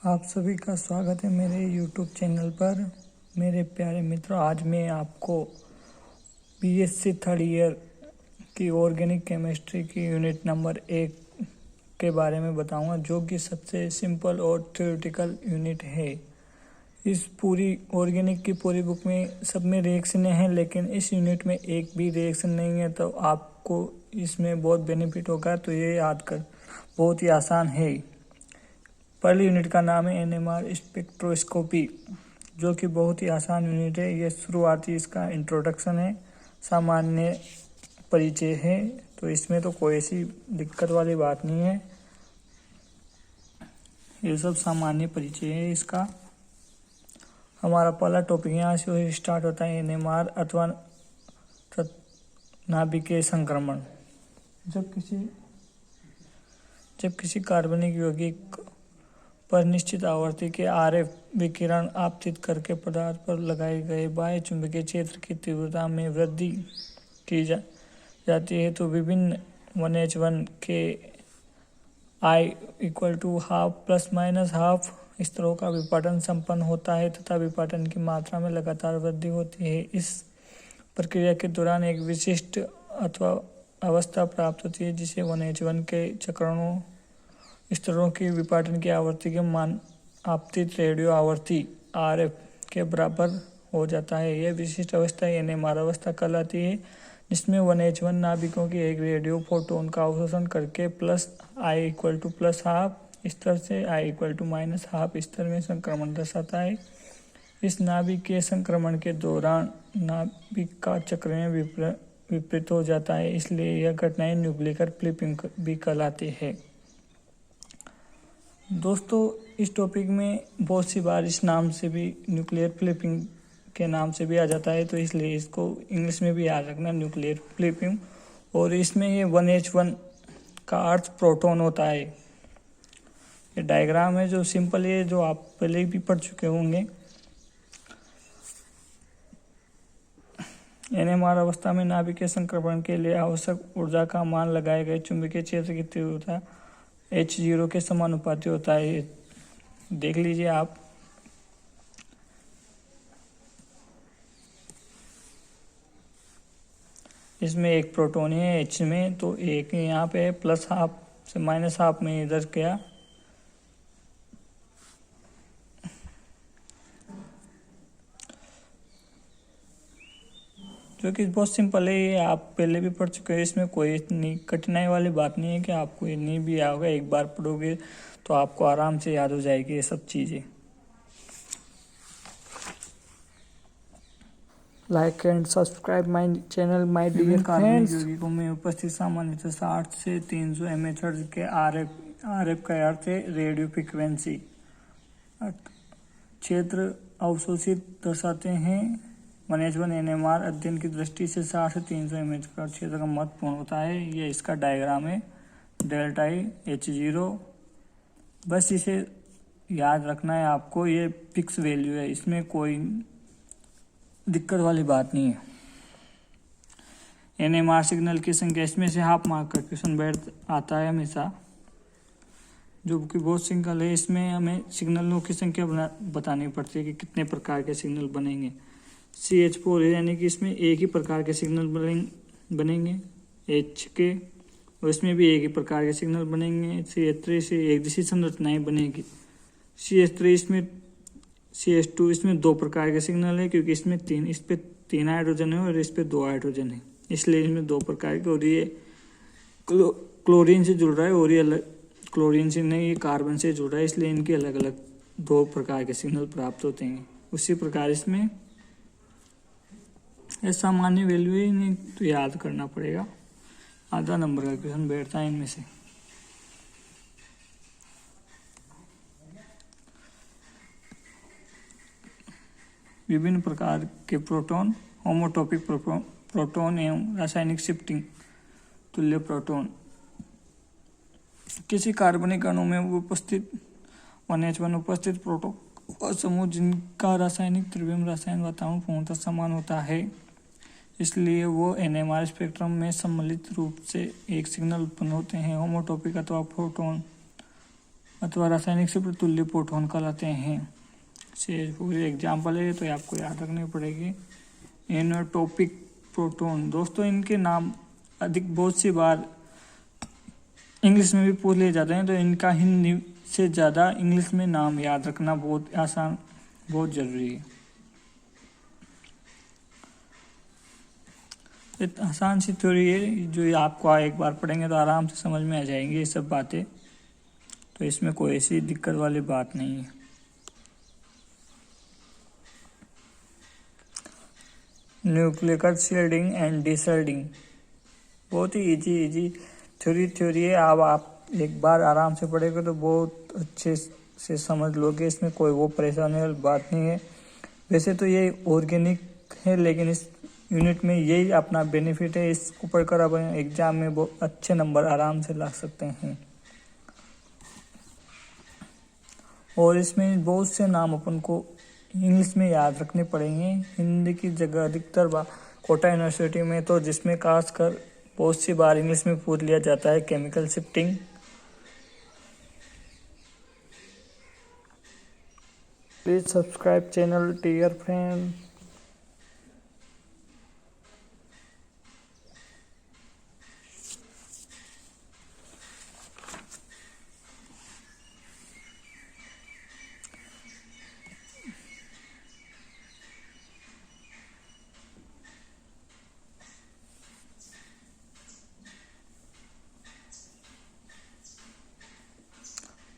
आप सभी का स्वागत है मेरे YouTube चैनल पर। मेरे प्यारे मित्रों, आज मैं आपको BSc थर्ड ईयर की ऑर्गेनिक केमिस्ट्री की यूनिट नंबर 1 के बारे में बताऊंगा, जो कि सबसे सिंपल और थ्योरेटिकल यूनिट है। इस पूरी ऑर्गेनिक की पूरी बुक में सब में रिएक्शन हैं, लेकिन इस यूनिट में एक भी रिएक्शन नहीं है, तो आपको इसमें बहुत बेनिफिट होगा। तो ये याद कर बहुत ही आसान है। पहली यूनिट का नाम है NMR स्पेक्ट्रोस्कोपी, जो कि बहुत ही आसान यूनिट है। ये शुरुआती इसका इंट्रोडक्शन है, सामान्य परिचय है, तो इसमें तो कोई ऐसी दिक्कत वाली बात नहीं है। ये सब सामान्य परिचय है इसका। हमारा पहला टॉपिक यहाँ से स्टार्ट होता है, NMR अथवा नाभिकीय संक्रमण। जब किसी कार्बनिक यौगिक पर निश्चित आवृत्ति के RF विकिरण आपतित करके पदार्थ पर लगाए गए बाह्य चुंबकीय क्षेत्र की तीव्रता में वृद्धि की जाती है, तो विभिन्न 1H1 के I = half plus minus half स्तरों का विपाटन संपन्न होता है तथा विपाटन की मात्रा में लगातार वृद्धि होती है। इस प्रक्रिया के दौरान एक विशिष्ट अथवा अवस्था प्राप्त होती है, जिसे 1H1 के चक्रणों स्तरों की विपाटन की आवृत्ति के मान आपतित रेडियो आवृत्ति RF के बराबर हो जाता है। यह विशिष्ट अवस्था NMR अवस्था कहलाती है, जिसमें 1H1 नाभिकों की एक रेडियो फोटोन का अवशोषण करके प्लस I = प्लस हाफ स्तर से I = माइनस हाफ स्तर में संक्रमण दर्शाता है। इस नाभिक के संक्रमण के दौरान नाभिक का चक्र में विपरीत हो जाता है, इसलिए यह घटनाएं न्यूक्लियर फ्लिपिंग भी कहलाती है। दोस्तों, इस टॉपिक में बहुत सी बार इस नाम से भी न्यूक्लियर फ्लिपिंग के नाम से भी आ जाता है, तो इसलिए इसको इंग्लिश में भी याद रखना, न्यूक्लियर फ्लिपिंग। और इसमें ये 1H1 का अर्थ प्रोटॉन होता है। ये डायग्राम है जो सिंपल है, जो आप पहले भी पढ़ चुके होंगे। NMR अवस्था में नाभिक के संक्रमण के लिए आवश्यक ऊर्जा का मान लगाए गए चुंबकीय क्षेत्र की तीव्रता H0 के समानुपाती होता है। देख लीजिए आप। इसमें एक प्रोटॉन है H में, तो एक यहाँ पे प्लस हाफ से माइनस हाफ में इधर गया। जो कि बहुत सिंपल है, ये आप पहले भी पढ़ चुके हैं। इसमें कोई इतनी कठिनाई वाली बात नहीं है कि आपको ये नहीं भी आएगा। एक बार पढ़ोगे तो आपको आराम से याद हो जाएगी ये सब चीज़ें। Like and subscribe my channel my dear friends. यौगिकों में उपस्थित सामान्यतः 60 से 300 mHz के RF का अर्थ है रेडियो फ्रिक्वेंसी क्षेत्र अवशोषित दर्शाते हैं। 1H1 NMR अध्ययन की दृष्टि से 60 से 300 mHz का क्षेत्र का महत्वपूर्ण होता है। ये इसका डायग्राम है, डेल्टा H0। बस इसे याद रखना है आपको, ये फिक्स वैल्यू है, इसमें कोई दिक्कत वाली बात नहीं है। NMR सिग्नल की संख्या, इसमें से हाफ मार्क का क्वेश्चन बैठ आता है हमेशा, जो कि बहुत सिंपल है। इसमें हमें सिग्नलों की संख्या बतानी पड़ती है कि कितने प्रकार के सिग्नल बनेंगे। CH4 है, यानी कि इसमें एक ही प्रकार के सिग्नल बनेंगे H के, और इसमें भी एक ही प्रकार के सिग्नल बनेंगे। CH3 से एक जैसी संरचनाएं बनेगी। CH3 इसमें CH2 इसमें दो प्रकार के सिग्नल है, क्योंकि इसमें इस पे 3 हाइड्रोजन है और इस पे 2 हाइड्रोजन है, इसलिए इसमें 2 प्रकार के। और ये क्लोरीन से जुड़ रहा है, और ये अलग क्लोरीन से नहीं, ये कार्बन से जुड़ रहा है, इसलिए इनके अलग अलग 2 प्रकार के सिग्नल प्राप्त होते हैं। उसी प्रकार इसमें ये सामान्य वैल्यू ही नहीं, तो याद करना पड़ेगा। आधा नंबर का क्वेश्चन बैठता है इनमें से। विभिन्न प्रकार के प्रोटॉन, होमोटॉपिक प्रोटॉन एवं रासायनिक शिफ्टिंग तुल्य प्रोटॉन। किसी कार्बनिक अणु में उपस्थित 1H1 उपस्थित प्रोटॉन का समूह, जिनका रासायनिक द्रव्यमान रासायनिक वातावरण पूर्णतः समान होता है, इसलिए वो NMR स्पेक्ट्रम में सम्मिलित रूप से एक सिग्नल उत्पन्न होते हैं। होमोटॉपिक अथवा प्रोटॉन अथवा रासायनिक से तुल्य प्रोटॉन कहलाते हैं। से पूरे एग्जाम्पल है तो आपको याद रखनी पड़ेगी। एनोटोपिक प्रोटॉन, दोस्तों इनके नाम अधिक बहुत सी बार इंग्लिश में भी पूछ लिए जाते हैं, तो इनका हिंदी से ज़्यादा इंग्लिश में नाम याद रखना बहुत आसान, बहुत ज़रूरी है। एक आसान सी थ्योरी है जो आपको एक बार पढ़ेंगे तो आराम से समझ में आ जाएंगी ये सब बातें, तो इसमें कोई ऐसी दिक्कत वाली बात नहीं है। न्यूक्लियर शील्डिंग एंड डिशील्डिंग, बहुत ही इजी थ्योरी है। अब आप एक बार आराम से पढ़ेंगे तो बहुत अच्छे से समझ लोगे, इसमें कोई वो परेशानी वाली बात नहीं है। वैसे तो ये ऑर्गेनिक है, लेकिन इस यूनिट में यही अपना बेनिफिट है, इसको पढ़कर आप एग्जाम में बहुत अच्छे नंबर आराम से ला सकते हैं। और इसमें बहुत से नाम अपन को इंग्लिश में याद रखने पड़ेंगे, हिंदी की जगह अधिकतर कोटा यूनिवर्सिटी में तो जिसमें खासकर बहुत सी बार इंग्लिश में पूछ लिया जाता है chemical shifting. Please subscribe channel dear friend.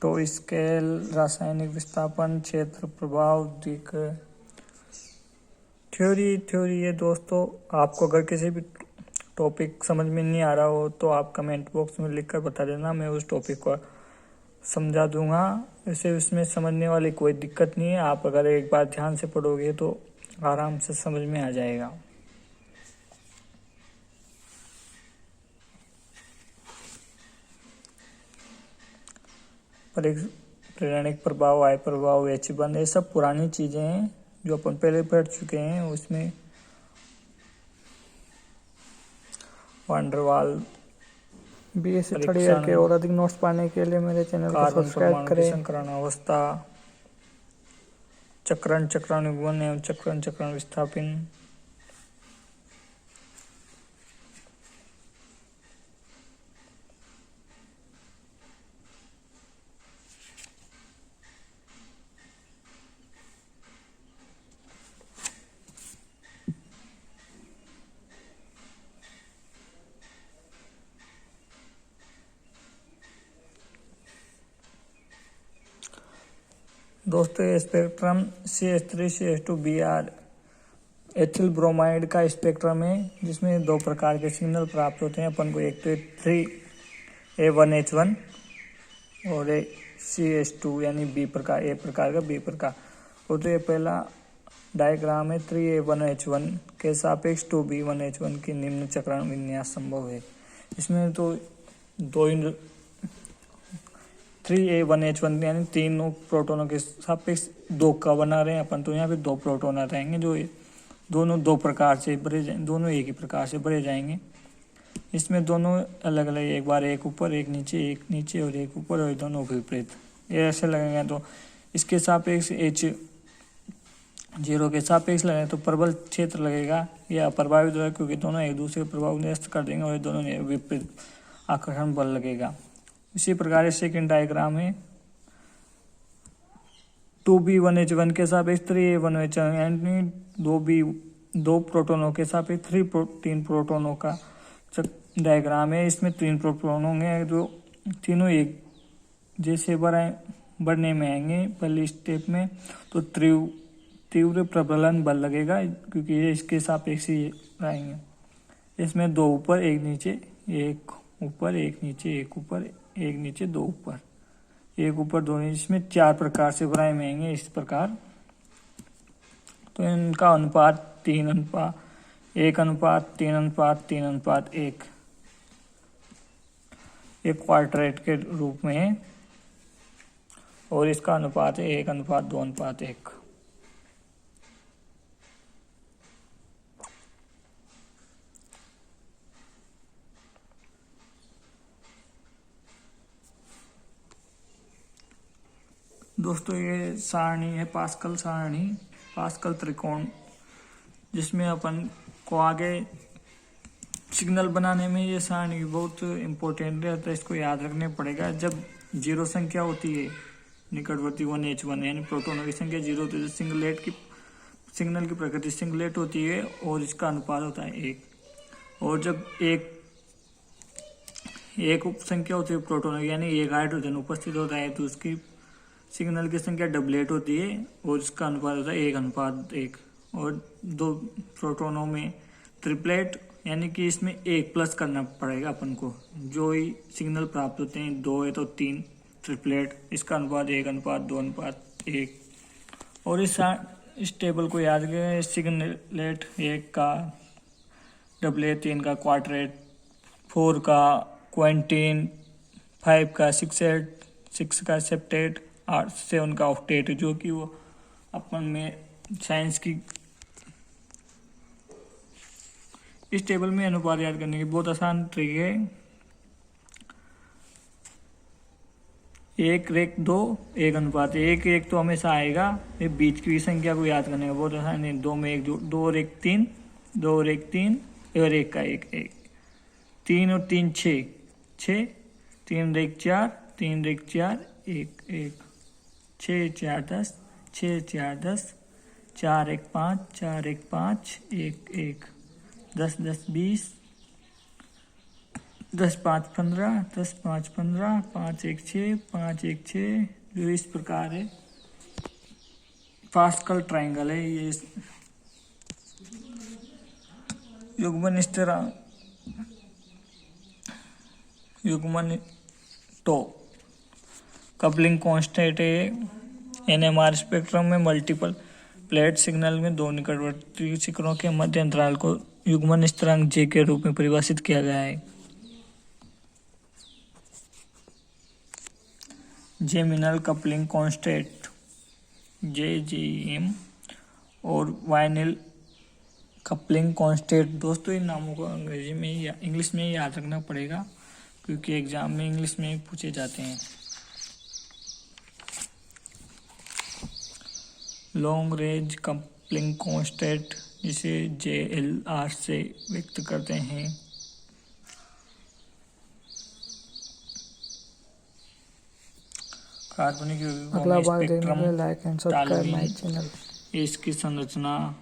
तो स्केल, रासायनिक विस्थापन, क्षेत्र, प्रभाव, दिक थ्योरी है दोस्तों। आपको अगर किसी भी टॉपिक समझ में नहीं आ रहा हो तो आप कमेंट बॉक्स में लिखकर बता देना, मैं उस टॉपिक को समझा दूंगा। वैसे इसमें समझने वाली कोई दिक्कत नहीं है, आप अगर एक बार ध्यान से पढ़ोगे तो आराम से समझ में आ जाएगा। प्रेरणिक प्रभाव, वायु प्रभाव, H1, ये सब पुरानी चीजें हैं जो अपन पहले पढ़ चुके हैं। उसमें वांडरवाल BSc थर्ड ईयर के और अधिक नोट्स पाने के लिए मेरे चैनल को सब्सक्राइब करें। संकरण अवस्था, चक्रण चक्रानुगमन एवं चक्रण विस्थापन, दोस्तों ये spectrum CH3 CH2 Br ethyl bromide का स्पेक्ट्रम है, जिसमें दो प्रकार के सिग्नल प्राप्त होते हैं अपन को। एक तो 3A1H1 और CH2 यानी B प्रकार, A प्रकार का B प्रकार। तो ये पहला डायग्राम है, 3A1H1 के सापेक्ष 2B1H1 की निम्न चक्रण विन्यास संभव है। इसमें तो 3A1H1 यानी तीनों प्रोटोनों के सापेक्ष 2 का बना रहे हैं अपन, तो यहाँ पे 2 प्रोटोन रहेंगे जो दोनों दो प्रकार से भरे जाएंगे, दोनों एक ही प्रकार से भरे जाएंगे। इसमें दोनों अलग अलग, एक बार एक ऊपर एक नीचे और एक ऊपर, और दोनों विपरीत ये ऐसे लगेंगे। तो इसके सापेक्ष H0 के सापेक्ष लगेगा तो प्रबल क्षेत्र लगेगा, या प्रभावित होगा क्योंकि दोनों एक दूसरे को प्रभाव निरस्त कर देंगे और दोनों विपरीत आकर्षण बल लगेगा। इसी प्रकार सेकंड डायग्राम है, 2B1H1 के सापेक्ष 3A1H1 यानी 2 प्रोटोनों के सापेक्ष 3 प्रोटोनों का डायग्राम है। इसमें 3 प्रोटोन होंगे जो तीनों एक जैसे बढ़ने में आएंगे पहली स्टेप में, तो तीव्र प्रबलन बल लगेगा क्योंकि ये इसके सापेक्ष ही आएंगे। इसमें 2 ऊपर एक नीचे, एक ऊपर एक नीचे, एक ऊपर एक नीचे, 2 ऊपर एक ऊपर, 2 नीचे, इसमें 4 प्रकार से भराए में आएंगे इस प्रकार। तो इनका अनुपात 1:3:3:3:1 एक क्वाड्रेट के रूप में है, और इसका अनुपात है 1:2:1। दोस्तों ये सारणी है पास्कल सारणी, पास्कल त्रिकोण, जिसमें अपन को आगे सिग्नल बनाने में ये सारणी बहुत इम्पोर्टेंट रहता है, इसको याद रखने पड़ेगा। जब जीरो संख्या होती है निकटवर्ती 1H1 यानी प्रोटॉनों की संख्या जीरो होती है, सिग्नल की प्रकृति सिंगलेट होती है और इसका अनुपात होता है 1। और जब एक उप संख्या होती है प्रोटॉनों की यानी एक हाइड्रोजन उपस्थित होता है तो उसकी सिग्नल की संख्या डबलेट होती है और इसका अनुपात होता है 1:1। और दो प्रोटॉनों में ट्रिपलेट यानी कि इसमें 1 प्लस करना पड़ेगा अपन को, जो ही सिग्नल प्राप्त होते हैं 2 है तो 3 ट्रिपलेट, इसका अनुपात 1:2:1। और इस टेबल को याद करें, सिग्नलेट 1 का डबलेट, 3 का क्वार्टेट, 4 का क्वांटीन, 5 का सिक्सेट, 6 का सेप्टेट, 7 का ऑक्टेट, जो कि वो अपन में साइंस की इस टेबल में अनुपात याद करने की बहुत आसान ट्रिक है। 1:2 1:1 तो हमेशा आएगा। ये बीच की संख्या को याद करने का बहुत आसान है। 2 में 1 2 और 1 3, 2 और 1 3 और 1 का 1 1, 3 और 3 6 6, 3 और 1 4, 3 और 1 4 1 1, 6 4 10, 6 4 10, 4 1 5, 4 1 5 1 1, 10 10 20, 10 5 15, 10 5 15, 5 1 6, 5 1 6, जो इस प्रकार है। पास्कल ट्रायंगल है ये। युग्मन स्थिरांक कपलिंग कांस्टेंट है। NMR स्पेक्ट्रम में मल्टीपल प्लेट सिग्नल में दो निकटवर्ती शिखरों के मध्य अंतराल को युग्मन स्थिरांक J के रूप में परिभाषित किया गया है। जेमिनल कपलिंग कांस्टेंट JGM और वाइनल कपलिंग कांस्टेंट। दोस्तों इन नामों को अंग्रेजी में या इंग्लिश में याद रखना पड़ेगा, क्योंकि एग्जाम में इंग्लिश में पूछे जाते हैं। लॉन्ग रेंज कपलिंग कांस्टेंट, जिसे JLR से व्यक्त करते हैं। कार्बनिक अगला बार देखने के लिए like and subscribe my channel. इसकी संरचना